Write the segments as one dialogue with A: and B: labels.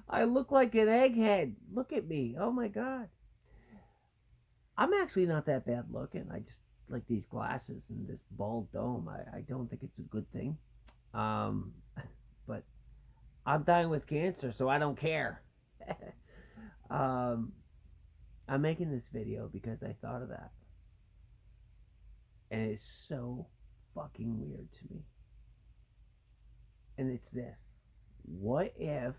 A: I look like an egghead. Look at me. Oh my god. I'm actually not that bad looking. I just like these glasses and this bald dome. I don't think it's a good thing. Um, but I'm dying with cancer, so I don't care. um, I'm making this video because I thought of that, and it's so fucking weird to me. And it's this: what if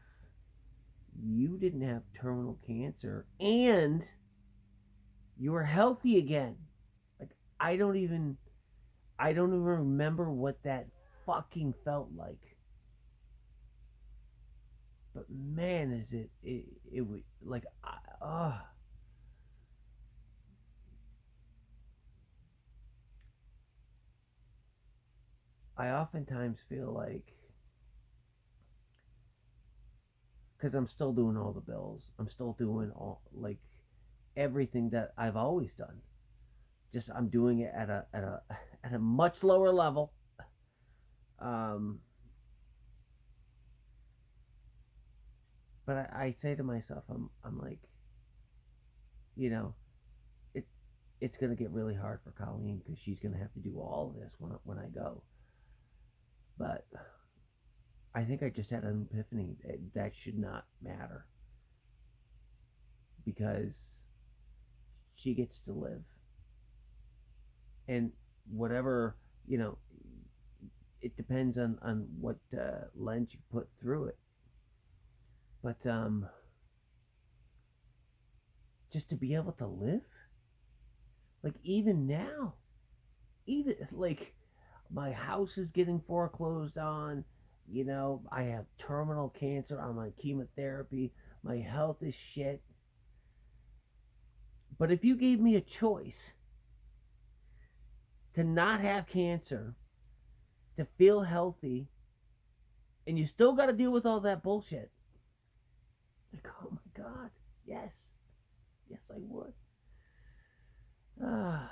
A: you didn't have terminal cancer and you were healthy again? Like I don't even remember what that fucking felt like. But man, is it would like I oftentimes feel like because I'm still doing all the bills, I'm still doing all like everything that I've always done. Just I'm doing it at a much lower level. Um, but I say to myself, I'm like, you know, it it's gonna get really hard for Colleen because she's gonna have to do all of this when I go. But I think I just had an epiphany that should not matter because she gets to live and whatever you know it depends on what lens you put through it. But just to be able to live, like even now, even like my house is getting foreclosed on. You know, I have terminal cancer. I'm on chemotherapy. My health is shit. But if you gave me a choice to not have cancer, to feel healthy, and you still got to deal with all that bullshit, like, oh my God, yes, yes, I would. Uh,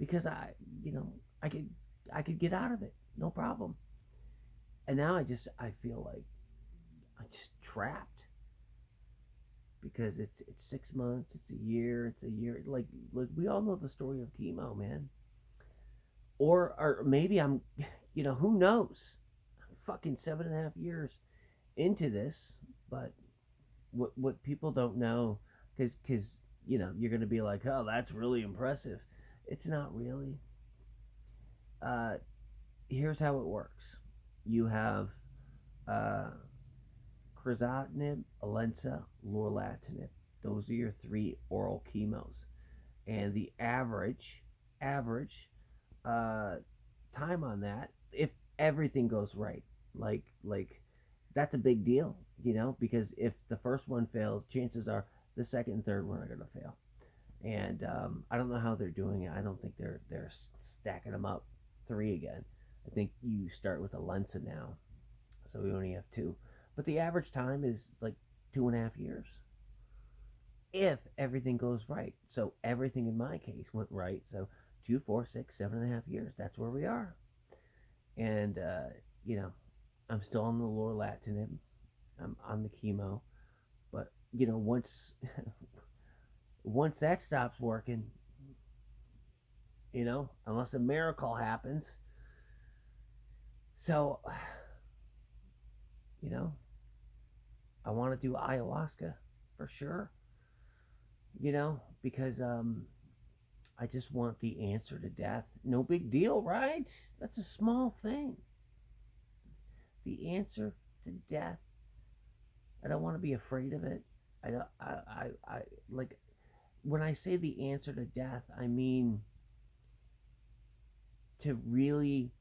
A: because you know, I could, I could get out of it, no problem. And now I feel like I'm just trapped because it's 6 months, it's a year. Like we all know the story of chemo, man. Or maybe I'm, you know, who knows? I'm fucking 7.5 years into this, but what people don't know, because you know you're gonna be like, oh, that's really impressive. It's not really. Uh, Here's how it works. You have uh, crizotinib, Alensa, lorlatinib. Those are your three oral chemos, and the average uh, time on that, if everything goes right, like that's a big deal, you know, because if the first one fails, chances are the second and third one are gonna fail. And I don't know how they're doing it. I don't think they're stacking them up three again. I think you start with a Lensa now, so we only have two. But the average time is like 2.5 years if everything goes right. So everything in my case went right. So 2, 4, 6, 7.5 years. That's where we are. And you know, I'm still on the lorlatinib. I'm on the chemo. But you know, once that stops working, you know, unless a miracle happens. So, you know, I want to do ayahuasca for sure, you know, because I just want the answer to death. No big deal, right? That's a small thing. The answer to death. I don't want to be afraid of it. I don't. I like when I say the answer to death. I mean to really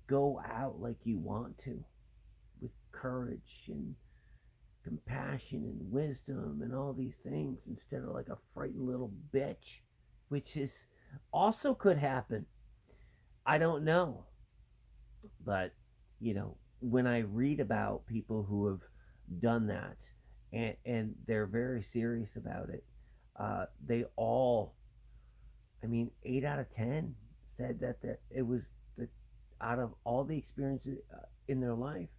A: go out like you want to, with courage and compassion and wisdom and all these things instead of like a frightened little bitch, which is also could happen. I don't know. But, you know, when I read about people who have done that and they're very serious about it, they all, I mean, 8 out of 10 said that it was the, out of all the experiences in their life,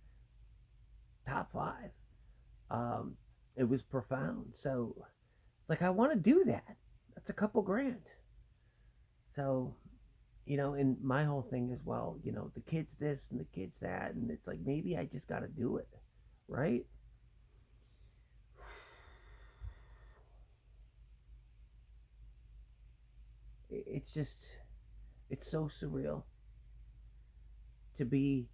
A: top five. It was profound. So, like, I want to do that. That's a couple grand. So, and my whole thing is, well, the kids this and the kids that, and it's like maybe I just got to do it, right? It's just, it's so surreal to be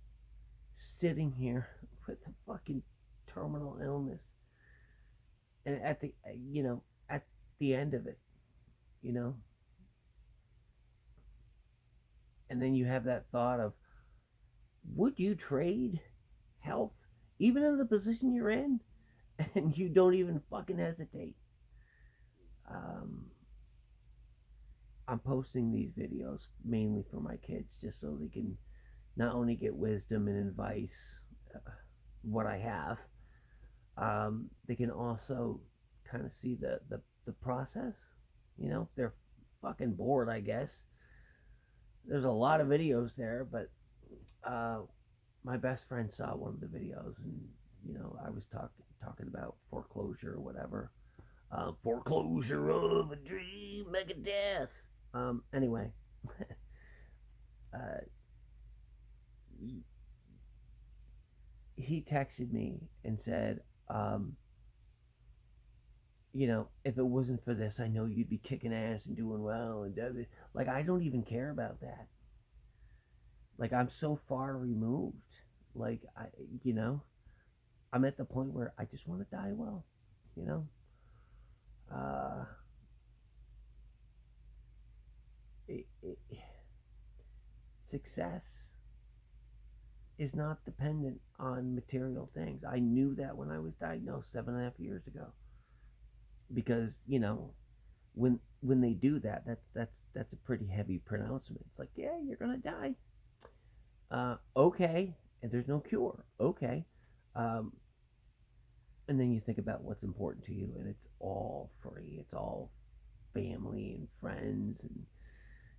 A: sitting here with a fucking terminal illness, and at the end of it, you know, and then you have that thought of, would you trade health, even in the position you're in, and you don't even fucking hesitate. Um, I'm posting these videos mainly for my kids, just so they can not only get wisdom and advice, uh, what I have, they can also kind of see the process. If they're fucking bored, I guess. There's a lot of videos there, but uh, my best friend saw one of the videos, and I was talking about foreclosure or whatever. Foreclosure of a dream, Megadeth. Anyway, uh, he texted me and said, if it wasn't for this, I know you'd be kicking ass and doing well. And like, I don't even care about that. Like, I'm so far removed. Like, you know, I'm at the point where I just want to die well. You know, uh, it, success is not dependent on material things. I knew that when I was diagnosed 7.5 years ago, because when they do that, that's a pretty heavy pronouncement. It's like, yeah, you're gonna die. Okay, and there's no cure. Okay, um, and then you think about what's important to you, and it's all free. It's all family and friends, and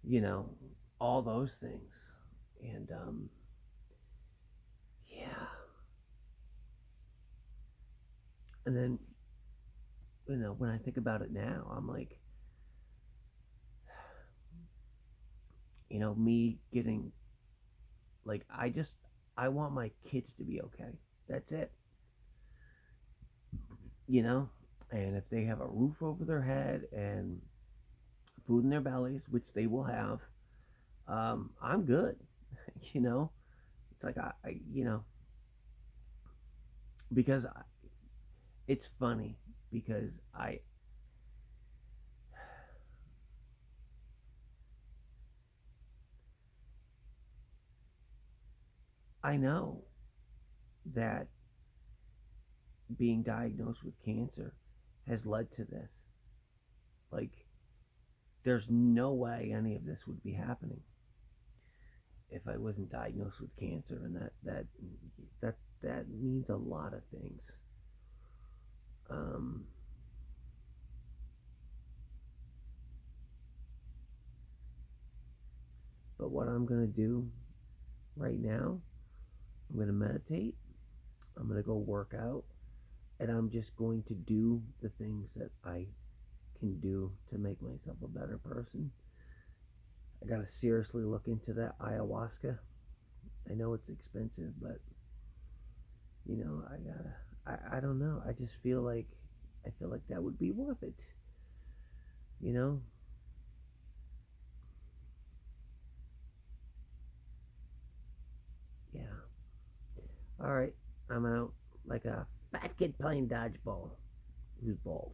A: you know all those things. And yeah, and then when I think about it now, I'm like, me getting, like, I want my kids to be okay. That's it. You know, and if they have a roof over their head and food in their bellies, which they will have, I'm good. you know, it's like because it's funny because I know that being diagnosed with cancer has led to this. Like, there's no way any of this would be happening if I wasn't diagnosed with cancer, and that means a lot of things. Um, but what I'm gonna do right now, I'm gonna meditate. I'm gonna go work out, and I'm just going to do the things that I can do to make myself a better person. I gotta seriously look into that ayahuasca. I know it's expensive, but I gotta. I don't know. I feel like that would be worth it. You know. Yeah. All right. I'm out like a fat kid playing dodgeball who's bald.